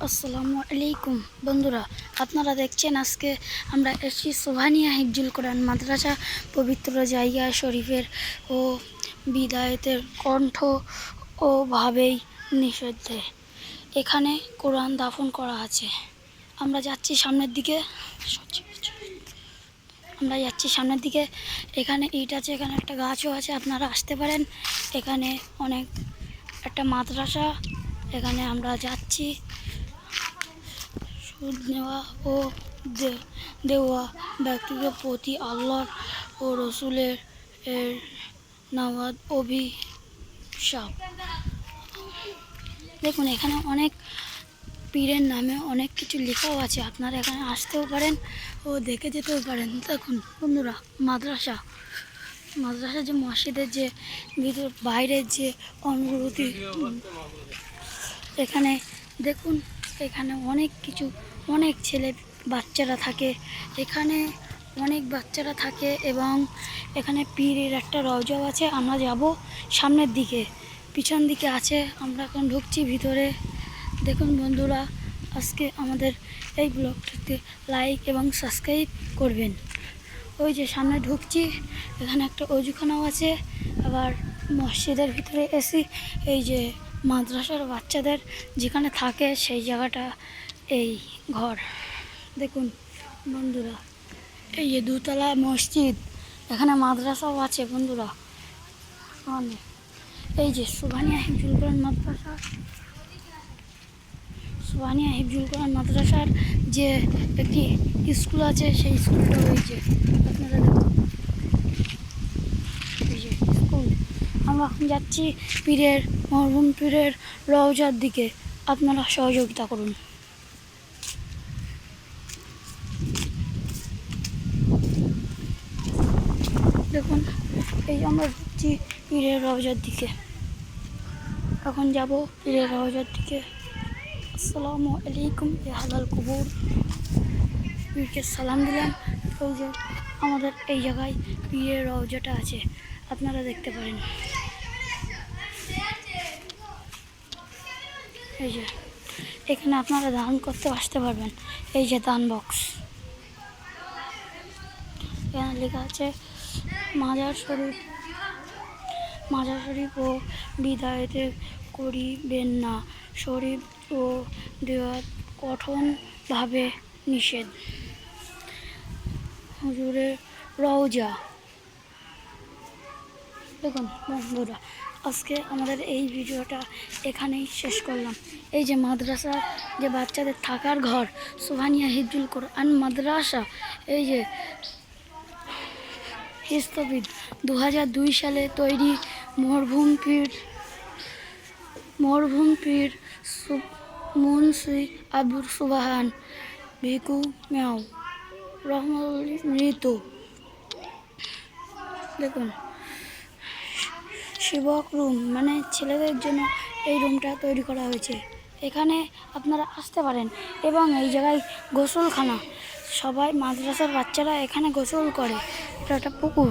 আসসালামু আলাইকুম বন্ধুরা, আপনারা দেখছেন আজকে আমরা এসেছি সোভানিয়া হিফজুল কোরআন মাদ্রাসা পবিত্র জায়গা শরীফের ও বিদায়তের কণ্ঠ ও ভাবেই নিষেধে। এখানে কোরআন দাফন করা আছে। আমরা যাচ্ছি সামনের দিকে। এখানে ইট আছে, এখানে একটা গাছও আছে, আপনারা আসতে পারেন। এখানে অনেক একটা মাদ্রাসা, এখানে আমরা যাচ্ছি। সুদ নেওয়া ও দেওয়া ব্যক্তির প্রতি আল্লাহর ও রসুলের নাওয়াদ অভিশাপ। দেখুন, এখানে অনেক পীরের নামে অনেক কিছু লেখাও আছে, আপনারা এখানে আসতেও পারেন ও দেখে যেতেও পারেন। দেখুন বন্ধুরা, মাদ্রাসা যে মসজিদের যে ভিতর বাইরের যে অনুভূতি, এখানে দেখুন, এখানে অনেক ছেলে বাচ্চারা থাকে, এখানে অনেক বাচ্চারা থাকে এবং এখানে পীরের একটা রওজাও আছে। আমরা যাব সামনের দিকে, পিছন দিকে আছে, আমরা এখন ঢুকছি ভিতরে। দেখুন বন্ধুরা, আজকে আমাদের এই ব্লগটিতে লাইক এবং সাবস্ক্রাইব করবেন। ওই যে সামনে ঢুকছি, এখানে একটা অজুখানাও আছে। আবার মসজিদের ভিতরে এসি, এই যে মাদ্রাসার বাচ্চাদের যেখানে থাকে সেই জায়গাটা, এই ঘর। দেখুন বন্ধুরা, এই যে দুতলা মসজিদ, এখানে মাদ্রাসাও আছে বন্ধুরা। এই যে সোভানিয়া হিফজুল কোরআন মাদ্রাসার যে একটি স্কুল আছে, সেই স্কুলটা ওই যে আপনারা দেখুন, এই যে স্কুল। আমরা এখন যাচ্ছি মরহুম পীরের রওজার দিকে, আপনারা সহযোগিতা করুন। দেখুন, এই আমরা যাচ্ছি পীরের রওজার দিকে, এখন যাব পীরের রওজার দিকে। আসসালামু আলাইকুম হালাল কবুর, পীরকে সালাম দিলাম। ওই যে আমাদের এই জায়গায় পীরের রওজাটা আছে, আপনারা দেখতে পারেন। এই যে এখানে আপনারা দান করতে আসতে পারবেন। এই যে দান বক্স, এখানে লেখা আছে মাজার শরীফ ও বিদায়তে করিবেন না, শরীফ ও দেওয়া কঠোরভাবে নিষেধ। হুজুরের রওজা। দেখুন বন্ধুরা, আজকে আমাদের এই ভিডিওটা এখানেই শেষ করলাম। এই যে মাদ্রাসা, যে বাচ্চাদের থাকার ঘর, সোভানিয়া হিফজুল কোরআন মাদ্রাসা, এই যে স্থপিত 2002 সালে তৈরি মরহুম পীর মুন্সি আবুর সুবহান ভিকু মিয়াও মৃত। দেখুন, শিবক রুম, মানে ছেলেদের জন্য এই রুমটা তৈরি করা হয়েছে। এখানে আপনারা আসতে পারেন এবং এই জায়গায় গোসলখানা, সবাই মাদ্রাসার বাচ্চারা এখানে গোসল করে। এটা একটা পুকুর।